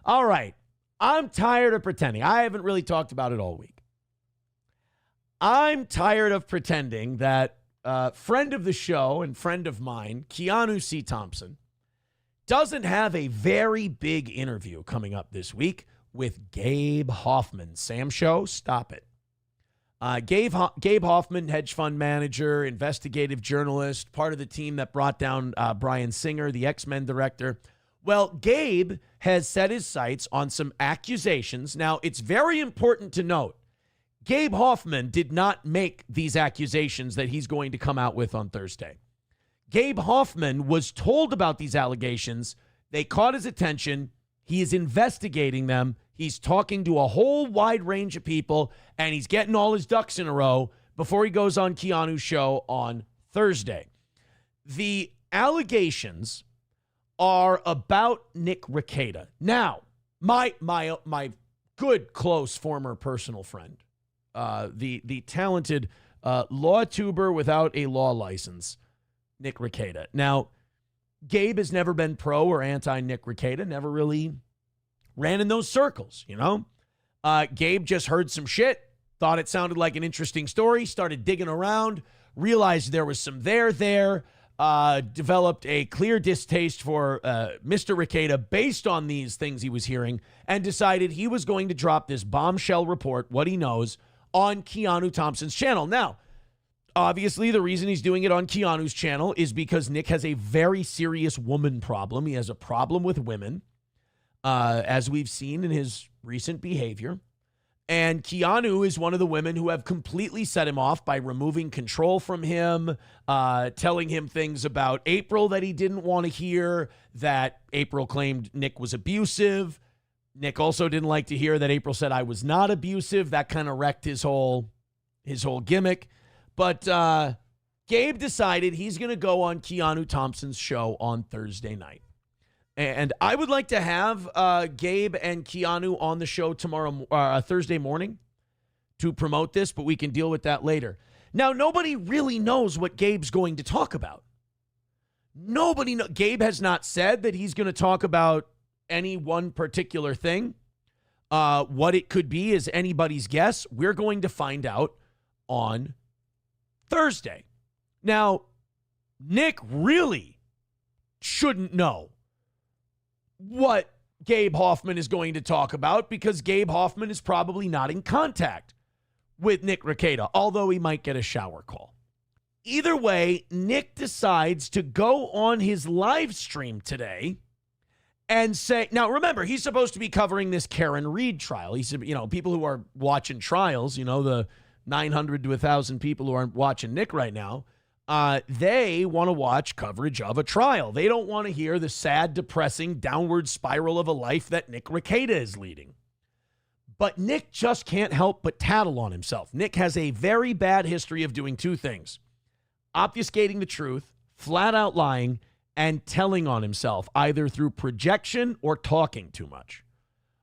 All right. I'm tired of pretending. I haven't really talked about it all week. I'm tired of pretending that friend of the show and friend of mine, Keanu C. Thompson, doesn't have a very big interview coming up this week with Gabe Hoffman. Sam Show, stop it. Gabe Hoffman, hedge fund manager, investigative journalist, part of the team that brought down Bryan Singer, the X-Men director. Well, Gabe has set his sights on some accusations. Now, it's very important to note, Gabe Hoffman did not make these accusations that he's going to come out with on Thursday. Gabe Hoffman was told about these allegations. They caught his attention. He is investigating them. He's talking to a whole wide range of people, and he's getting all his ducks in a row before he goes on Keanu's show on Thursday. The allegations are about Nick Rekieta. Now, my good, close, former personal friend, the talented law tuber without a law license, Nick Rekieta. Now, Gabe has never been pro or anti-Nick Rekieta, never really ran in those circles, you know? Gabe just heard some shit, thought it sounded like an interesting story, started digging around, realized there was some there, developed a clear distaste for Mr. Rekieta based on these things he was hearing, and decided he was going to drop this bombshell report, what he knows, on Keanu Thompson's channel. Now, obviously, the reason he's doing it on Keanu's channel is because Nick has a very serious woman problem. He has a problem with women, as we've seen in his recent behavior. And Keanu is one of the women who have completely set him off by removing control from him, telling him things about April that he didn't want to hear, that April claimed Nick was abusive. Nick also didn't like to hear that April said I was not abusive. That kind of wrecked his whole gimmick. But Gabe decided he's going to go on Keanu Thompson's show on Thursday night. And I would like to have Gabe and Keanu on the show Thursday morning to promote this, but we can deal with that later. Now, nobody really knows what Gabe's going to talk about. Gabe has not said that he's going to talk about any one particular thing. What it could be is anybody's guess. We're going to find out on Thursday. Now, Nick really shouldn't know what Gabe Hoffman is going to talk about, because Gabe Hoffman is probably not in contact with Nick Rekieta, although he might get a shower call. Either way, Nick decides to go on his live stream today and say, now remember, he's supposed to be covering this Karen Reed trial. He said, people who are watching trials, the 900 to 1,000 people who aren't watching Nick right now, they want to watch coverage of a trial. They don't want to hear the sad, depressing, downward spiral of a life that Nick Rekieta is leading. But Nick just can't help but tattle on himself. Nick has a very bad history of doing two things: obfuscating the truth, flat out lying, and telling on himself, either through projection or talking too much,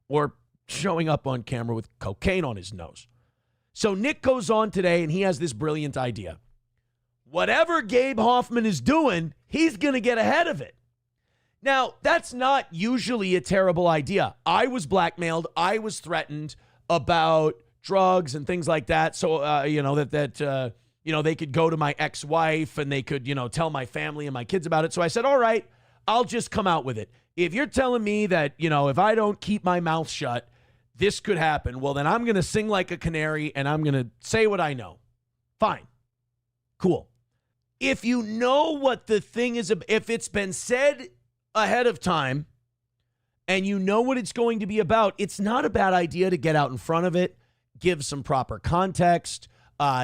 or showing up on camera with cocaine on his nose. So Nick goes on today and he has this brilliant idea. Whatever Gabe Hoffman is doing, he's going to get ahead of it. Now, that's not usually a terrible idea. I was blackmailed. I was threatened about drugs and things like that. So, they could go to my ex-wife and they could, tell my family and my kids about it. So I said, all right, I'll just come out with it. If you're telling me that, if I don't keep my mouth shut, this could happen, well, then I'm going to sing like a canary and I'm going to say what I know. Fine. Cool. If you know what the thing is, if it's been said ahead of time and you know what it's going to be about, it's not a bad idea to get out in front of it, give some proper context,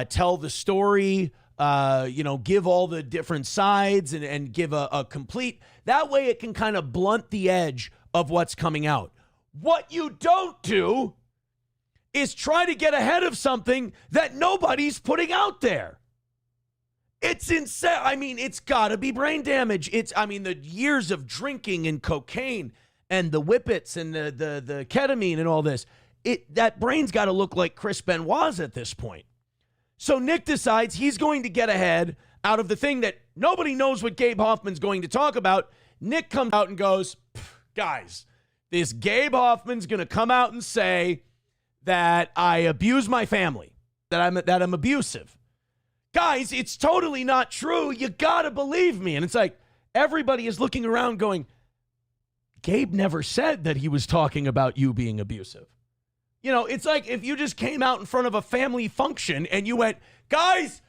tell the story, give all the different sides and give a complete, that way it can kind of blunt the edge of what's coming out. What you don't do is try to get ahead of something that nobody's putting out there. It's insane. I mean, it's got to be brain damage. The years of drinking and cocaine and the whippets and the ketamine and all this, that brain's got to look like Chris Benoit's at this point. So Nick decides he's going to get ahead out of the thing that nobody knows what Gabe Hoffman's going to talk about. Nick comes out and goes, guys, This Gabe Hoffman's going to come out and say that I abuse my family, that I'm abusive. Guys, it's totally not true. You got to believe me. And it's like everybody is looking around going, Gabe never said that he was talking about you being abusive. You know, it's like if you just came out in front of a family function and you went, guys,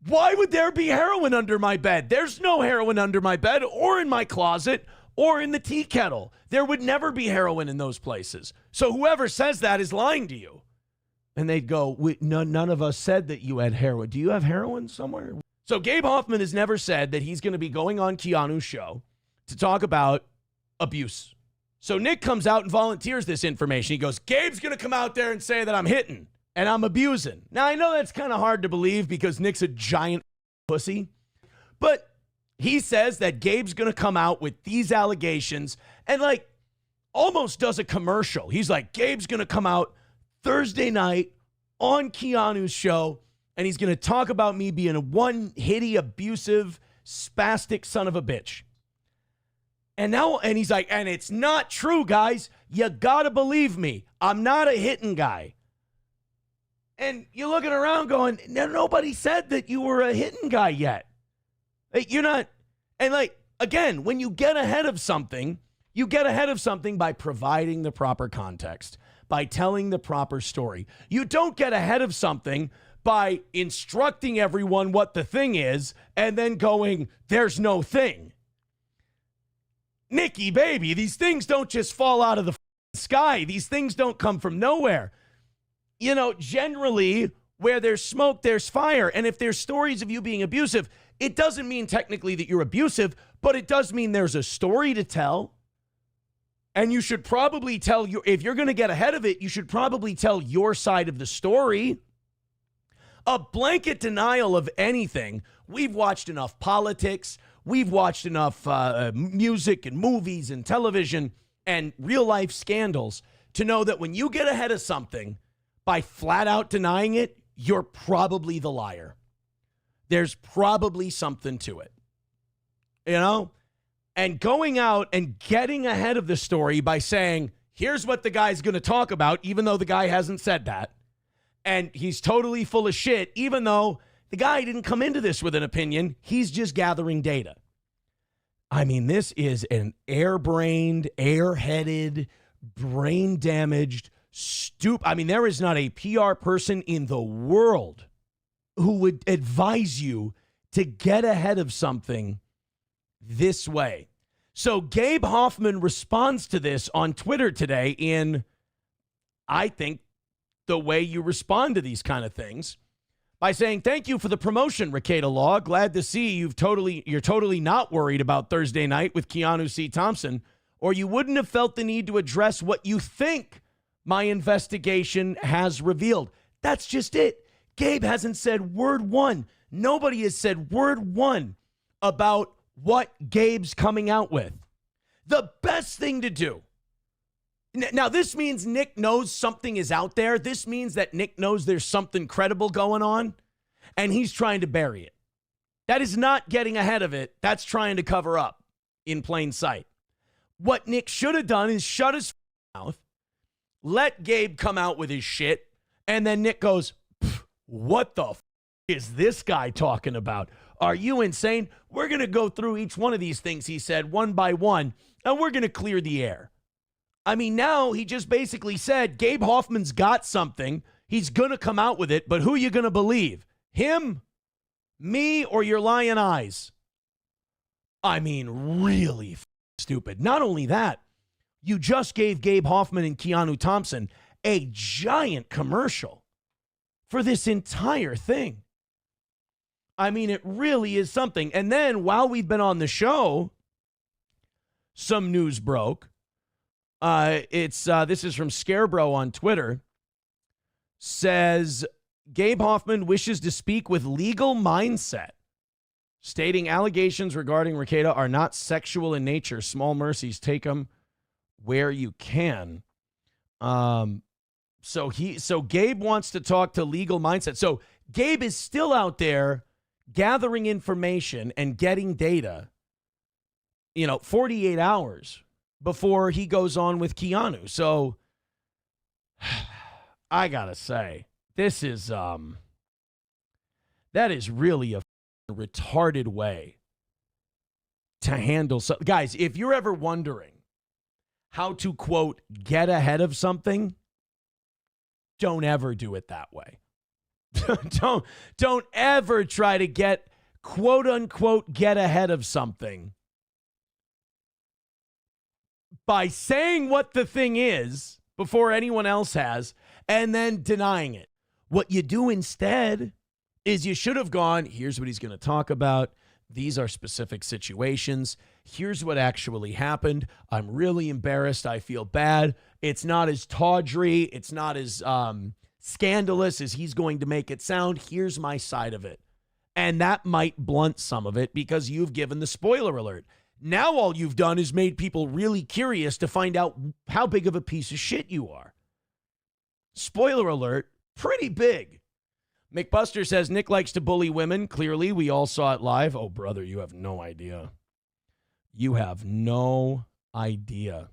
why would there be heroin under my bed? There's no heroin under my bed or in my closet or in the tea kettle. There would never be heroin in those places. So whoever says that is lying to you. And they'd go, none of us said that you had heroin. Do you have heroin somewhere? So Gabe Hoffman has never said that he's going to be going on Keanu's show to talk about abuse. So Nick comes out and volunteers this information. He goes, Gabe's going to come out there and say that I'm hitting and I'm abusing. Now, I know that's kind of hard to believe because Nick's a giant pussy, but he says that Gabe's going to come out with these allegations and like almost does a commercial. He's like, Gabe's going to come out Thursday night on Keanu's show and he's going to talk about me being a one-hitty, abusive, spastic son of a bitch. And he's like, and it's not true, guys. You got to believe me. I'm not a hitting guy. And you're looking around going, nobody said that you were a hitting guy yet. You're not. And like, again, when you get ahead of something, you get ahead of something by providing the proper context, by telling the proper story. You don't get ahead of something by instructing everyone what the thing is and then going, there's no thing. Nikki, baby, these things don't just fall out of the sky. These things don't come from nowhere. You know, generally, where there's smoke, there's fire. And if there's stories of you being abusive, it doesn't mean technically that you're abusive, but it does mean there's a story to tell. And you should probably tell if you're going to get ahead of it, you should probably tell your side of the story. A blanket denial of anything. We've watched enough politics. We've watched enough music and movies and television and real life scandals to know that when you get ahead of something by flat out denying it, you're probably the liar. There's probably something to it, you know? And going out and getting ahead of the story by saying, here's what the guy's going to talk about, even though the guy hasn't said that. And he's totally full of shit, even though the guy didn't come into this with an opinion. He's just gathering data. I mean, this is an airbrained, airheaded, brain-damaged, I mean, there is not a PR person in the world who would advise you to get ahead of something this way. So Gabe Hoffman responds to this on Twitter today in, I think, the way you respond to these kind of things, by saying, thank you for the promotion, Rekieta Law. Glad to see you're totally not worried about Thursday night with Keanu C. Thompson, or you wouldn't have felt the need to address what you think my investigation has revealed. That's just it. Gabe hasn't said word one. Nobody has said word one about what Gabe's coming out with. The best thing to do. Now, this means Nick knows something is out there. This means that Nick knows there's something credible going on, and he's trying to bury it. That is not getting ahead of it. That's trying to cover up in plain sight. What Nick should have done is shut his mouth, let Gabe come out with his shit, and then Nick goes, what the is this guy talking about? Are you insane? We're going to go through each one of these things he said one by one, and we're going to clear the air. I mean, now he just basically said Gabe Hoffman's got something. He's going to come out with it, but who are you going to believe? Him, me, or your lying eyes? I mean, really stupid. Not only that, you just gave Gabe Hoffman and Keanu Thompson a giant commercial for this entire thing. I mean, it really is something. And then while we've been on the show, some news broke. This is from Scarebro on Twitter. Says Gabe Hoffman wishes to speak with legal mindset, stating allegations regarding Rekieta are not sexual in nature. Small mercies, take them where you can. So Gabe wants to talk to legal mindset. So Gabe is still out there gathering information and getting data, 48 hours before he goes on with Keanu. So I gotta say, this is that is really a retarded way to handle so. Guys, if you're ever wondering how to, quote, get ahead of something, don't ever do it that way. don't ever try to get, quote unquote, get ahead of something by saying what the thing is before anyone else has and then denying it. What you do instead is you should have gone, here's what he's going to talk about. These are specific situations. Here's what actually happened. I'm really embarrassed. I feel bad. It's not as tawdry. It's not as scandalous as he's going to make it sound. Here's my side of it. And that might blunt some of it because you've given the spoiler alert. Now all you've done is made people really curious to find out how big of a piece of shit you are. Spoiler alert, pretty big. McBuster says, Nick likes to bully women. Clearly, we all saw it live. Oh, brother, you have no idea. You have no idea.